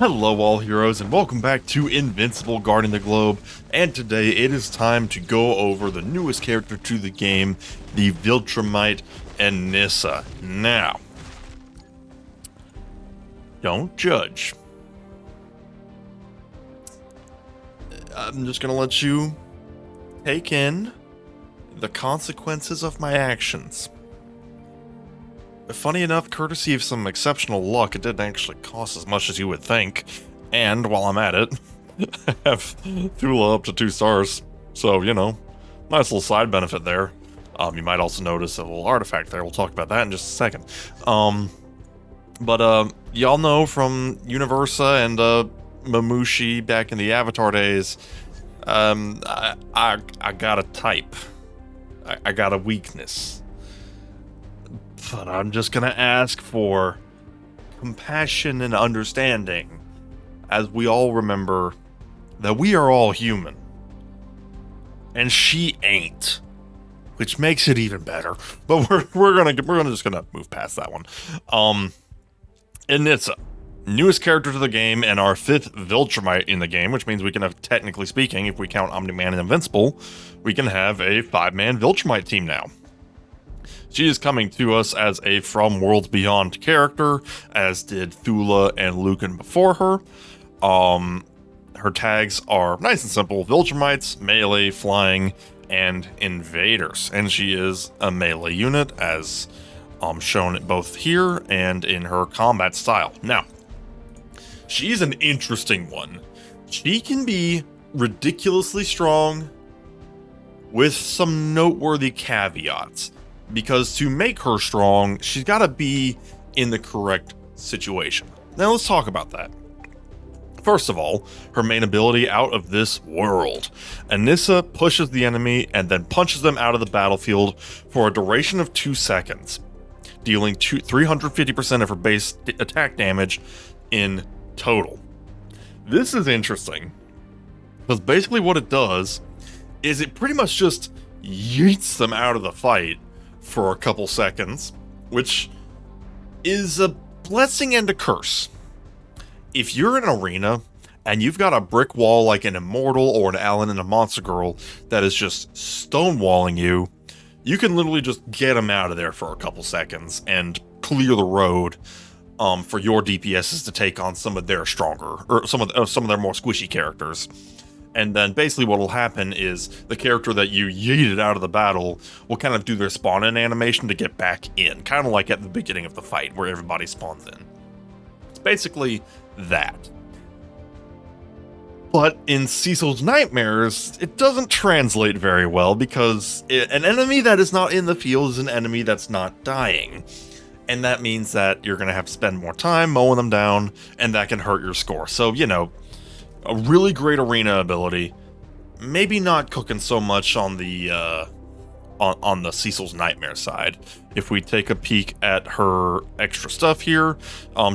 Hello all heroes and welcome back to Invincible Guarding the Globe, and today it is time to go over the newest character to the game, the Viltrumite Anissa. Now, don't judge. I'm just gonna let you take in the consequences of my actions. Funny enough, courtesy of some exceptional luck, it didn't actually cost as much as you would think. And while I'm at it, I have Thula up to 2 stars. So, you know, nice little side benefit there. You might also notice a little artifact there. We'll talk about that in just a second. Y'all know from Universa and Mamushi back in the Avatar days, I got a type. I got a weakness. But I'm just gonna ask for compassion and understanding, as we all remember that we are all human. And she ain't, which makes it even better. But we're just gonna move past that one. Anissa, newest character to the game and our 5th Viltrumite in the game, which means we can have, technically speaking, if we count Omni-Man and Invincible, we can have a 5-man Viltrumite team now. She is coming to us as a From Worlds Beyond character, as did Thula and Lucan before her. Her tags are nice and simple: Viltrumites, melee, flying, and invaders. And she is a melee unit, as shown both here and in her combat style. Now, she's an interesting one. She can be ridiculously strong with some noteworthy caveats. Because to make her strong, she's got to be in the correct situation. Now let's talk about that. First of all, her main ability: out of this world. Anissa pushes the enemy and then punches them out of the battlefield for a duration of 2 seconds, dealing 350% of her base attack damage in total. This is interesting, because basically what it does is it pretty much just yeets them out of the fight for a couple seconds, which is a blessing and a curse. If you're in an arena and you've got a brick wall like an Immortal or an Alan and a Monster Girl that is just stonewalling you, you can literally just get them out of there for a couple seconds and clear the road for your DPSs to take on some of their stronger, or some of their more squishy characters. And then basically what will happen is the character that you yeeted out of the battle will kind of do their spawn-in animation to get back in. Kind of like at the beginning of the fight where everybody spawns in. It's basically that. But in Cecil's Nightmares, it doesn't translate very well, because an enemy that is not in the field is an enemy that's not dying. And that means that you're going to have to spend more time mowing them down, and that can hurt your score. So, you know, a really great arena ability, maybe not cooking so much on the on the Cecil's Nightmare side. If we take a peek at her extra stuff here,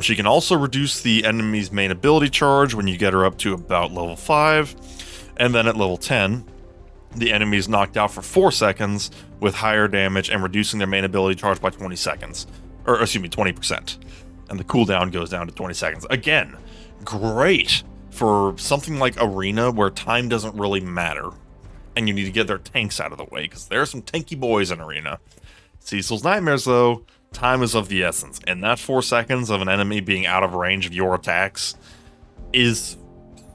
she can also reduce the enemy's main ability charge when you get her up to about level 5, and then at level 10, the enemy is knocked out for 4 seconds with higher damage and reducing their main ability charge by 20 seconds, or excuse me, 20%, and the cooldown goes down to 20 seconds. Again, great for something like Arena, where time doesn't really matter, and you need to get their tanks out of the way, because there are some tanky boys in Arena. Cecil's Nightmares, though, time is of the essence, and that 4 seconds of an enemy being out of range of your attacks is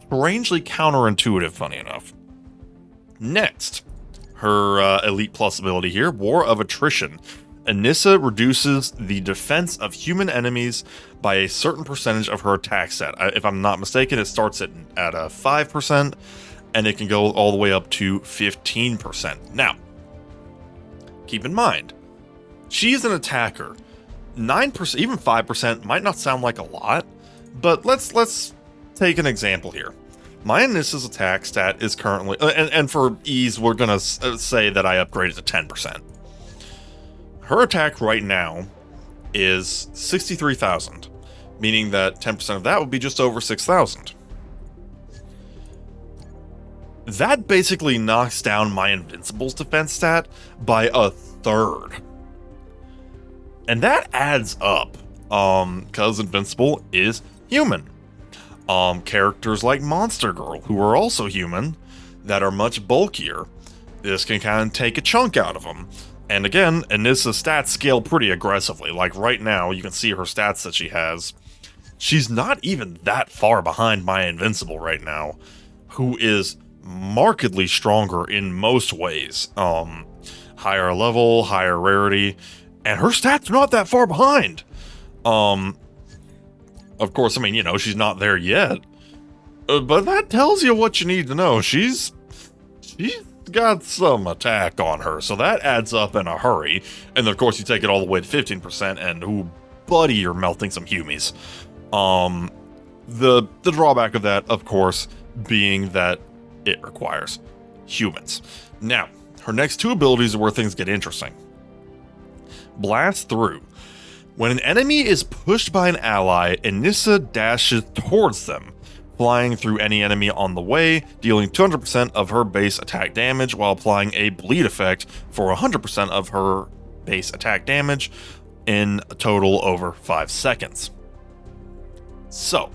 strangely counterintuitive, funny enough. Next, her Elite Plus ability here, War of Attrition. Anissa reduces the defense of human enemies by a certain percentage of her attack set. If I'm not mistaken, it starts at a 5%, and it can go all the way up to 15%. Now, keep in mind, she is an attacker. 9%, even 5% might not sound like a lot, but let's take an example here. My Anissa's attack stat is currently, and for ease, we're gonna say that I upgraded to 10%. Her attack right now is 63,000, meaning that 10% of that would be just over 6,000. That basically knocks down my Invincible's defense stat by a third. And that adds up, because Invincible is human. Characters like Monster Girl, who are also human, that are much bulkier. This can kind of take a chunk out of them. And again, Anissa's stats scale pretty aggressively. Like right now, you can see her stats that she has. She's not even that far behind my Invincible right now, who is markedly stronger in most ways. Higher level, higher rarity, and her stats are not that far behind. Of course, I mean, you know, she's not there yet, but that tells you what you need to know. She's got some attack on her, so that adds up in a hurry. And then, of course, you take it all the way to 15%, and ooh, buddy, you're melting some humies. The drawback of that, of course, being that it requires humans. Now, her next two abilities are where things get interesting. Blast Through. When an enemy is pushed by an ally, Anissa dashes towards them, flying through any enemy on the way, dealing 200% of her base attack damage while applying a bleed effect for 100% of her base attack damage in a total over 5 seconds. So,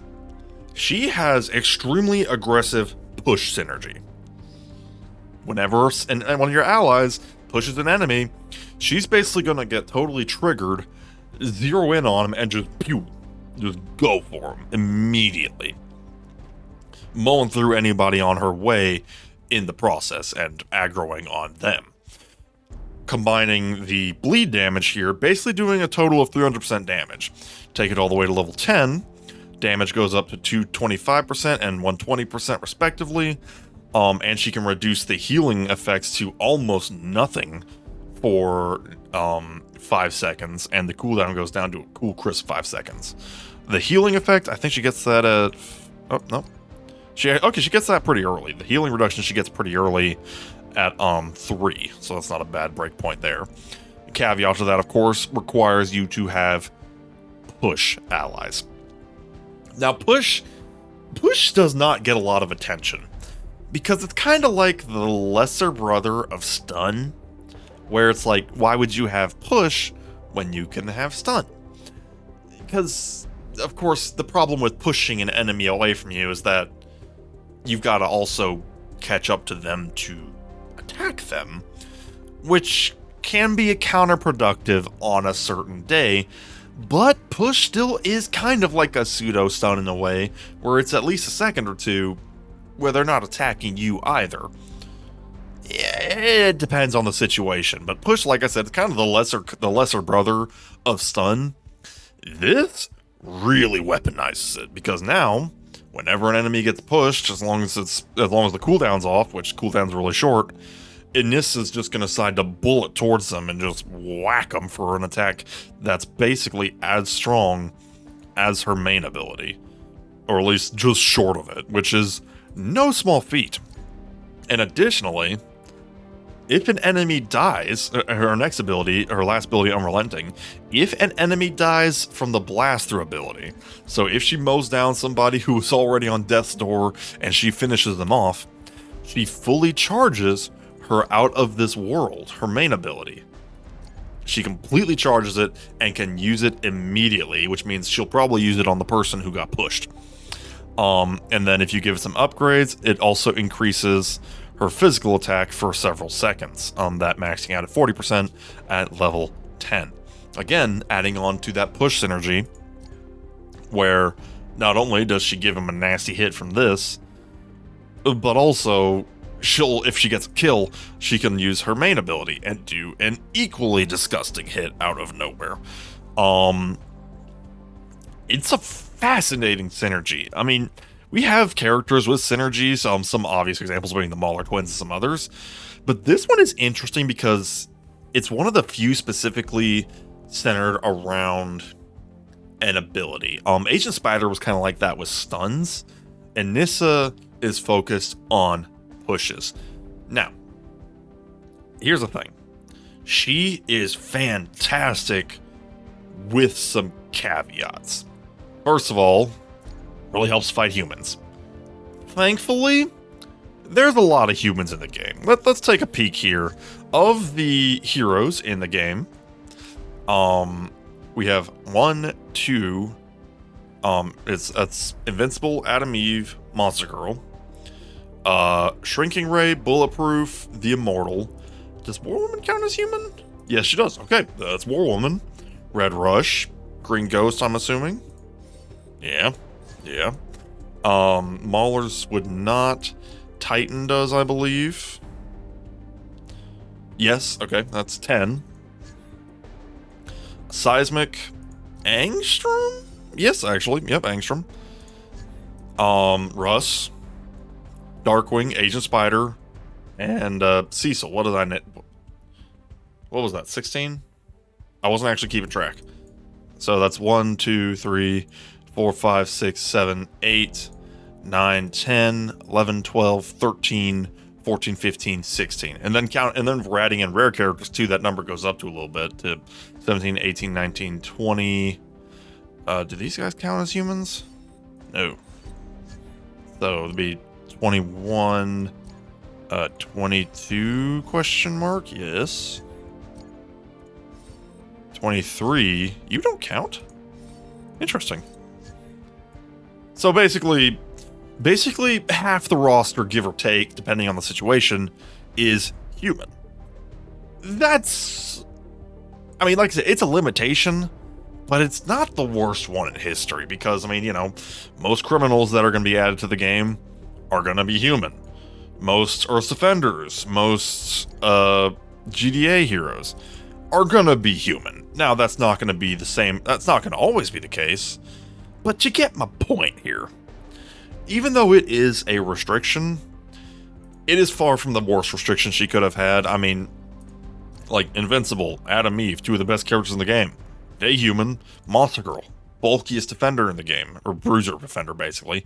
she has extremely aggressive push synergy. Whenever one of your allies pushes an enemy, she's basically going to get totally triggered, zero in on him, and just go for him immediately, mowing through anybody on her way in the process and aggroing on them. Combining the bleed damage here, basically doing a total of 300% damage. Take it all the way to level 10, damage goes up to 225% and 120% respectively, and she can reduce the healing effects to almost nothing for 5 seconds, and the cooldown goes down to a cool crisp 5 seconds. The healing effect, I think she gets that at... oh, no. She gets that pretty early. The healing reduction she gets pretty early at 3, so that's not a bad breakpoint there. The caveat to that, of course, requires you to have push allies. Now, push does not get a lot of attention, because it's kind of like the lesser brother of stun, where it's like, why would you have push when you can have stun? Because, of course, the problem with pushing an enemy away from you is that you've got to also catch up to them to attack them, which can be counterproductive on a certain day, but push still is kind of like a pseudo stun in a way, where it's at least a second or two where they're not attacking you either. It depends on the situation, but push, like I said, it's kind of the lesser brother of stun. This really weaponizes it, because now, whenever an enemy gets pushed, as long as the cooldown's off, which cooldown's really short, Anissa's just going to decide to bullet towards them and just whack them for an attack that's basically as strong as her main ability, or at least just short of it, which is no small feat. And additionally, if an enemy dies, her next ability, her last ability, Unrelenting, if an enemy dies from the Blast Through ability, so if she mows down somebody who is already on death's door and she finishes them off, she fully charges her Out of This World, her main ability. She completely charges it and can use it immediately, which means she'll probably use it on the person who got pushed. And then if you give it some upgrades, it also increases her physical attack for several seconds, that maxing out at 40% at level 10. Again, adding on to that push synergy, where not only does she give him a nasty hit from this, but also if she gets a kill, she can use her main ability and do an equally disgusting hit out of nowhere. It's a fascinating synergy. I mean, we have characters with synergies, some obvious examples being the Mauler twins and some others, but this one is interesting because it's one of the few specifically centered around an ability. Agent Spider was kind of like that with stuns, and Anissa is focused on pushes. Now, here's the thing. She is fantastic with some caveats. First of all, really helps fight humans. Thankfully, there's a lot of humans in the game. Let's take a peek here. Of the heroes in the game, we have 1, 2, It's Invincible, Adam Eve, Monster Girl, Shrinking Ray, Bulletproof, the Immortal. Does War Woman count as human? Yes, she does. Okay, that's War Woman. Red Rush, Green Ghost, I'm assuming. Yeah. Maulers would not. Titan does, I believe. Yes, okay, that's 10. Seismic, Angstrom? Yes, actually, yep, Angstrom. Russ, Darkwing, Agent Spider, and Cecil. What did I net? What was that? 16? I wasn't actually keeping track. So that's 1, 2, 3, 4, 5, 6, 7, 8, 9, 10, 11, 12, 13, 14, 15, 16. And then we're adding in rare characters too. That number goes up to a little bit to 17, 18, 19, 20. Do these guys count as humans? No. So it'd be 21, 22 question mark? Yes. 23. You don't count? Interesting. So basically half the roster, give or take, depending on the situation, is human. That's... I mean, like I said, it's a limitation, but it's not the worst one in history because, I mean, you know, most criminals that are going to be added to the game are going to be human. Most Earth's Defenders, most GDA heroes are going to be human. Now, that's not going to be the same. That's not going to always be the case, but you get my point here. Even though it is a restriction, it is far from the worst restriction she could have had. I mean, like Invincible, Adam Eve, two of the best characters in the game. They human. Monster Girl, bulkiest defender in the game, or bruiser defender, basically.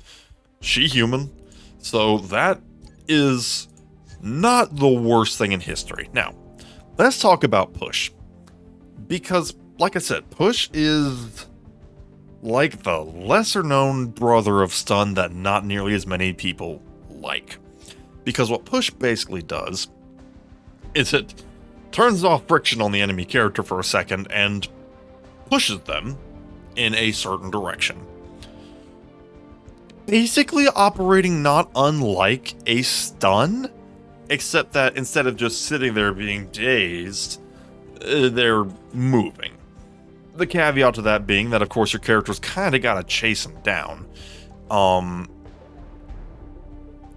She human. So that is not the worst thing in history. Now, let's talk about Push. Because, like I said, Push is like the lesser-known brother of Stun that not nearly as many people like. Because what Push basically does is it turns off friction on the enemy character for a second and pushes them in a certain direction. Basically operating not unlike a stun, except that instead of just sitting there being dazed, they're moving. The caveat to that being that, of course, your character's kind of got to chase them down.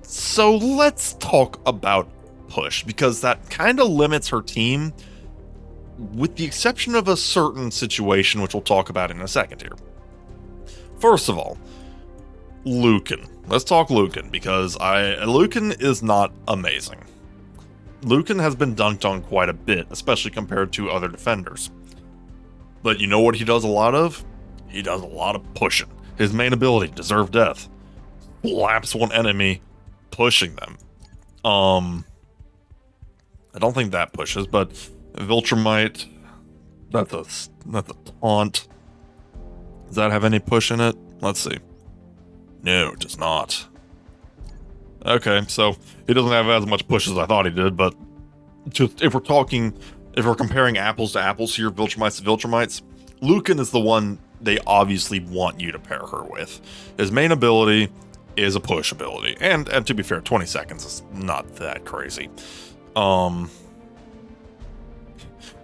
So let's talk about Push, because that kind of limits her team, with the exception of a certain situation, which we'll talk about in a second here. First of all, Lucan. Let's talk Lucan, because Lucan is not amazing. Lucan has been dunked on quite a bit, especially compared to other defenders. But you know what he does a lot of? He does a lot of pushing. His main ability, Deserve Death, slaps one enemy, pushing them. I don't think that pushes, but Viltrumite, that's a taunt. Does that have any push in it? Let's see. No, it does not. Okay, so he doesn't have as much push as I thought he did, but just if we're comparing apples to apples here, Viltrumites to Viltrumites, Lucan is the one they obviously want you to pair her with. His main ability is a push ability, and to be fair, 20 seconds is not that crazy.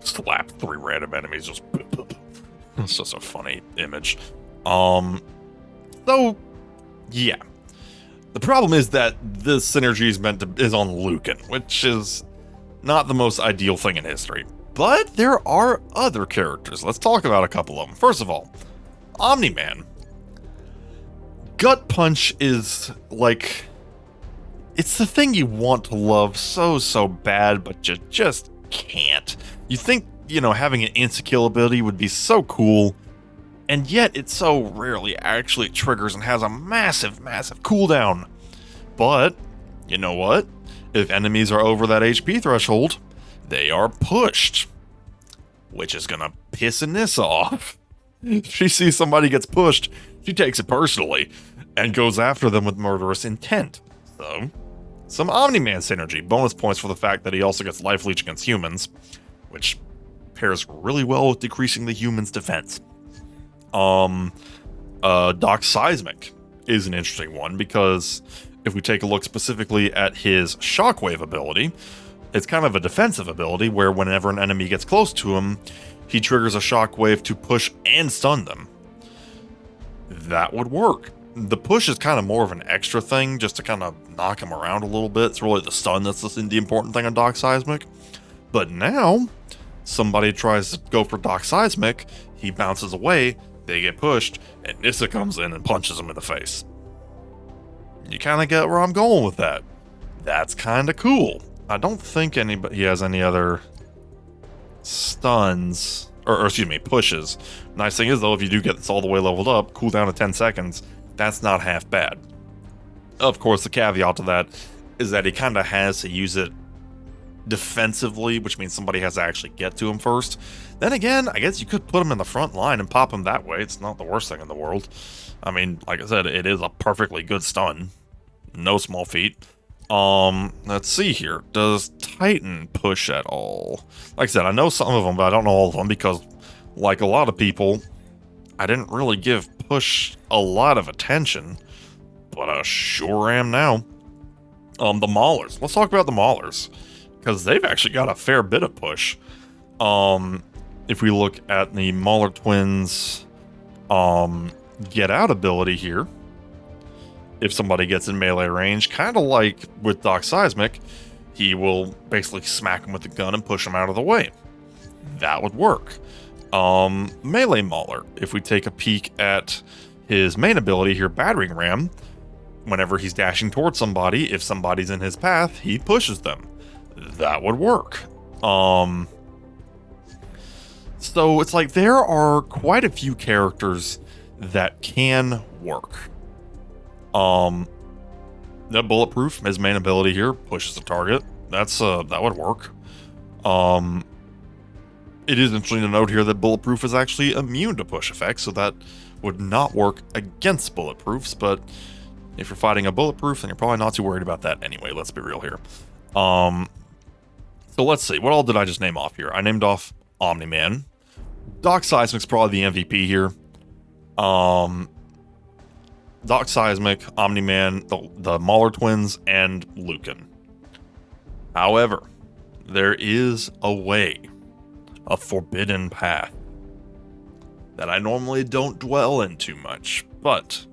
Slap 3 random enemies, just it's just a funny image. So yeah, the problem is that the synergy is on Lucan, which is not the most ideal thing in history. But there are other characters. Let's talk about a couple of them. First of all, Omni-Man. Gut Punch is like, it's the thing you want to love so bad, but you just can't. You think, you know, having an insta-kill ability would be so cool, and yet it so rarely actually triggers and has a massive cooldown. But, you know what? If enemies are over that HP threshold, they are pushed. Which is gonna piss Anissa off. If she sees somebody gets pushed, she takes it personally, and goes after them with murderous intent. So, some Omni-Man synergy. Bonus points for the fact that he also gets Life Leech against humans, which pairs really well with decreasing the human's defense. Doc Seismic is an interesting one, because if we take a look specifically at his Shockwave ability, it's kind of a defensive ability where whenever an enemy gets close to him, he triggers a Shockwave to push and stun them. That would work. The push is kind of more of an extra thing, just to kind of knock him around a little bit. It's really the stun that's the important thing on Doc Seismic. But now, somebody tries to go for Doc Seismic, he bounces away, they get pushed, and Anissa comes in and punches him in the face. You kind of get where I'm going with that. That's kind of cool. I don't think he has any other stuns, or excuse me, pushes. Nice thing is, though, if you do get this all the way leveled up, cooldown of 10 seconds, that's not half bad. Of course, the caveat to that is that he kind of has to use it defensively, which means somebody has to actually get to him first. Then again, I guess you could put him in the front line and pop him that way. It's not the worst thing in the world. I mean, like I said, it is a perfectly good stun. No small feat. Let's see here. Does Titan push at all? Like I said, I know some of them, but I don't know all of them, because like a lot of people, I didn't really give push a lot of attention, but I sure am now. The Maulers. Let's talk about the Maulers, because they've actually got a fair bit of push. If we look at the Mauler twins, get out ability here, if somebody gets in melee range, kind of like with Doc Seismic, he will basically smack him with the gun and push him out of the way. That would work. Melee Mauler, if we take a peek at his main ability here, Battering Ram, whenever he's dashing towards somebody, if somebody's in his path, he pushes them. That would work. So it's like there are quite a few characters that can work. That Bulletproof, his main ability here, pushes the target. That would work. It is interesting to note here that Bulletproof is actually immune to push effects, so that would not work against Bulletproofs, but if you're fighting a Bulletproof, then you're probably not too worried about that anyway, let's be real here. So let's see, what all did I just name off here? I named off Omni-Man. Doc Seismic's probably the MVP here. Doc Seismic, Omni-Man, the Mauler twins, and Lucan. However, there is a way, a forbidden path, that I normally don't dwell in too much, but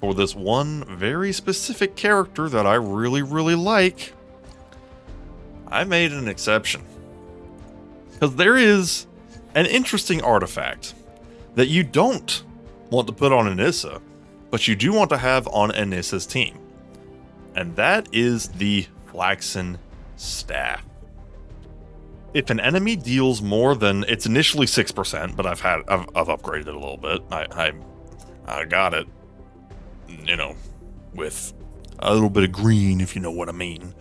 for this one very specific character that I really, really like, I made an exception. Because there is an interesting artifact that you don't want to put on Anissa, but you do want to have on Anissa's team. And that is the Flaxon Staff. If an enemy deals more than, it's initially 6%, but I've upgraded it a little bit. I got it, you know, with a little bit of green, if you know what I mean.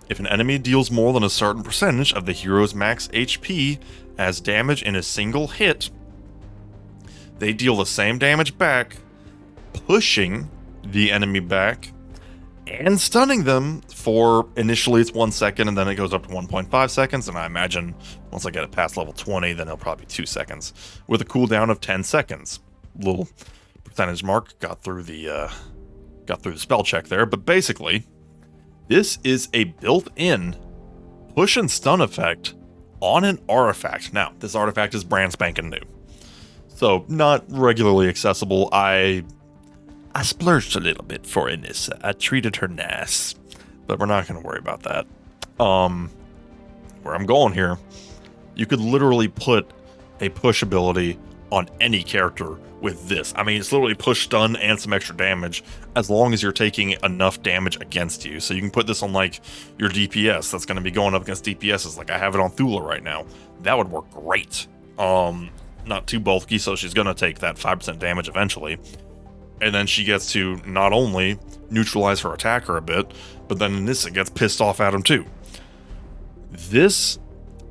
If an enemy deals more than a certain percentage of the hero's max HP as damage in a single hit, they deal the same damage back, pushing the enemy back and stunning them for, initially it's 1 second, and then it goes up to 1.5 seconds, and I imagine once I get it past level 20, then it'll probably be 2 seconds, with a cooldown of 10 seconds. Little percentage mark, got through the spell check there, but basically, this is a built-in push and stun effect on an artifact. Now, this artifact is brand spanking new, so not regularly accessible. I splurged a little bit for Anissa. I treated her nice, but we're not going to worry about that. Where I'm going here, you could literally put a push ability on any character with this. I mean, it's literally push, stun, and some extra damage, as long as you're taking enough damage against you. So you can put this on, like, your DPS that's going to be going up against DPSs. Like, I have it on Thula right now. That would work great. Not too bulky, so she's going to take that 5% damage eventually. And then she gets to not only neutralize her attacker a bit, but then Anissa gets pissed off at him too. This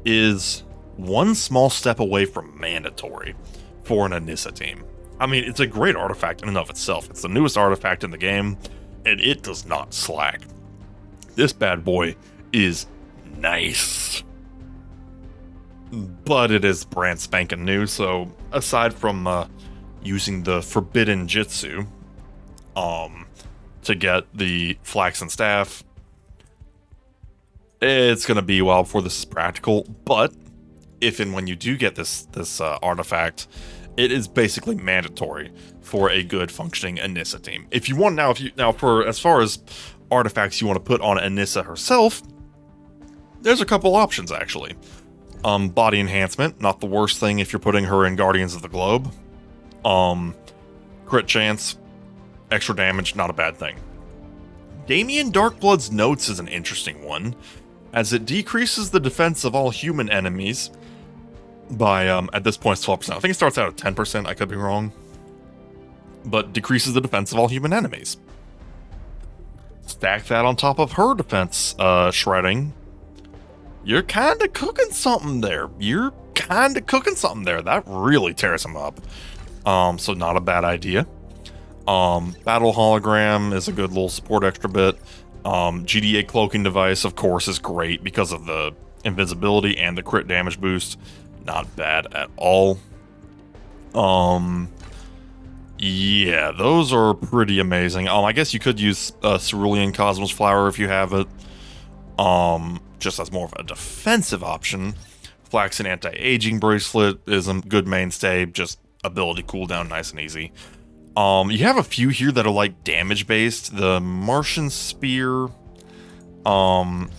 is one small step away from mandatory for an Anissa team. I mean, it's a great artifact in and of itself. It's the newest artifact in the game, and it does not slack. This bad boy is nice. But it is brand spanking new, so aside from using the Forbidden Jitsu to get the Flaxon Staff. It's going to be a while before this is practical, but if and when you do get this artifact, it is basically mandatory for a good functioning Anissa team. If you want now for as far as artifacts you want to put on Anissa herself, there's a couple options actually. Body enhancement, not the worst thing if you're putting her in Guardians of the Globe. Crit chance, extra damage, not a bad thing. Damien Darkblood's Notes is an interesting one, as it decreases the defense of all human enemies by, at this point, it's 12%. I think it starts out at 10%, I could be wrong. But decreases the defense of all human enemies. Stack that on top of her defense shredding. You're kind of cooking something there. That really tears him up. So not a bad idea. Battle Hologram is a good little support extra bit. GDA Cloaking Device, of course, is great because of the invisibility and the crit damage boost. Not bad at all. Yeah, those are pretty amazing. I guess you could use Cerulean Cosmos Flower if you have it. Just as more of a defensive option. Flaxon Anti-Aging Bracelet is a good mainstay, just ability cooldown, nice and easy. You have a few here that are like damage based. The Martian Spear, Mark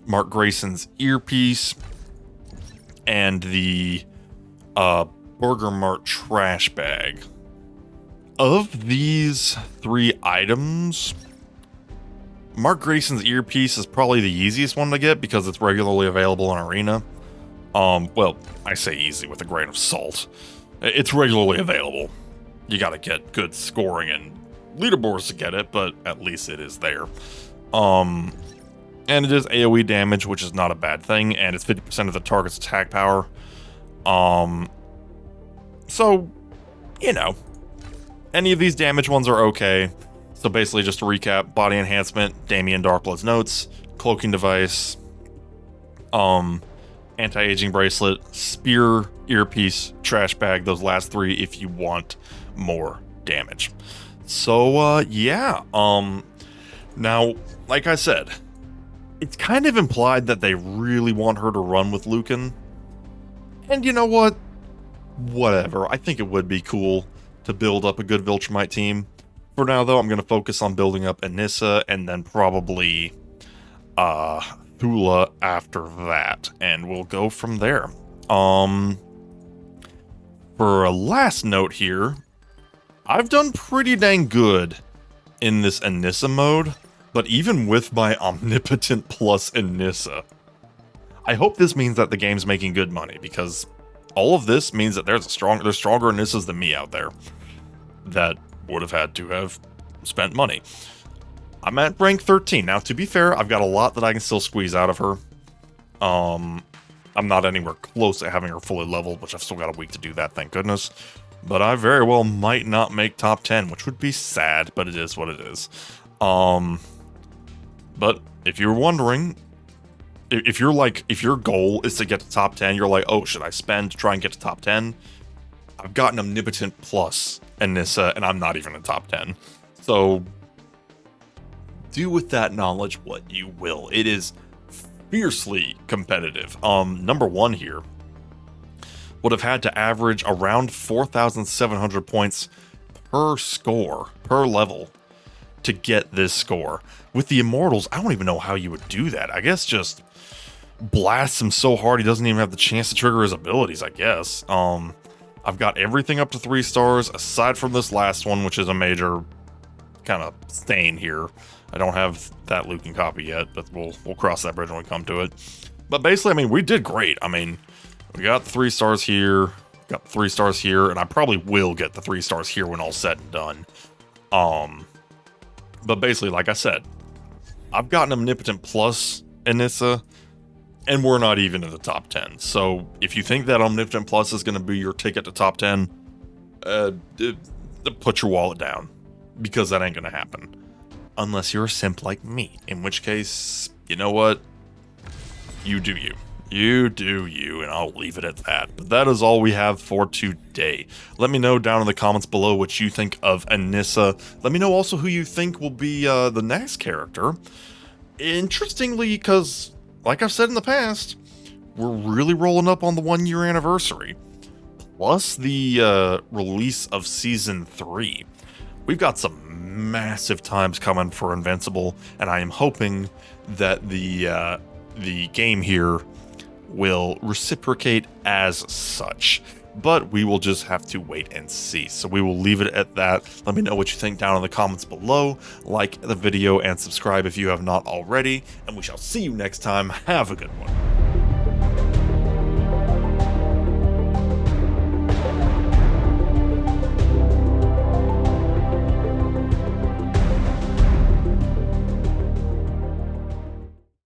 Grayson's Earpiece, and the Burger Mart Trash Bag. Of these 3 items, Mark Grayson's Earpiece is probably the easiest one to get because it's regularly available in Arena. Well, I say easy with a grain of salt. It's regularly available. You gotta get good scoring and leaderboards to get it, but at least it is there. And it is AoE damage, which is not a bad thing, and it's 50% of the target's attack power. So, you know, any of these damage ones are okay. So basically, just to recap, body enhancement, Damien Darkblood's Notes, cloaking device, anti-aging bracelet, spear, earpiece, trash bag, those last 3 if you want more damage. So yeah, now, like I said, it's kind of implied that they really want her to run with Lucan. And you know what? Whatever. I think it would be cool to build up a good Viltrumite team. For now, though, I'm going to focus on building up Anissa and then probably Thula after that. And we'll go from there. For a last note here, I've done pretty dang good in this Anissa mode. But even with my Omnipotent plus Anissa, I hope this means that the game's making good money, because all of this means that there's stronger Anissas than me out there that would have had to have spent money. I'm at rank 13. Now, to be fair, I've got a lot that I can still squeeze out of her. I'm not anywhere close to having her fully leveled, which I've still got a week to do that, thank goodness. But I very well might not make top 10, which would be sad, but it is what it is. But if you're wondering, if your goal is to get to top 10, you're like, oh, should I spend to try and get to top 10? I've got an Omnipotent plus Anissa, and I'm not even in top 10. So do with that knowledge what you will. It is fiercely competitive. Number 1 here would have had to average around 4,700 points per score, per level, to get this score. With the Immortals, I don't even know how you would do that. I guess just blast him so hard he doesn't even have the chance to trigger his abilities, I guess. I've got everything up to 3 stars, aside from this last one, which is a major kind of stain here. I don't have that Lucan copy yet, but we'll cross that bridge when we come to it. But basically, I mean, we did great. I mean, we got 3 stars here, got 3 stars here, and I probably will get the 3 stars here when all's said and done. But basically, like I said, I've got an Omnipotent plus Anissa, and we're not even in the top 10. So if you think that Omnipotent plus is going to be your ticket to top 10, put your wallet down, because that ain't going to happen. Unless you're a simp like me, in which case, you know what? You do you. You do you, and I'll leave it at that. But that is all we have for today. Let me know down in the comments below what you think of Anissa. Let me know also who you think will be the next character. Interestingly, because, like I've said in the past, we're really rolling up on the 1-year anniversary. Plus the release of Season 3. We've got some massive times coming for Invincible, and I am hoping that the game here will reciprocate as such. But we will just have to wait and see. So we will leave it at that. Let me know what you think down in the comments below. Like the video and subscribe if you have not already. And we shall see you next time. Have a good one.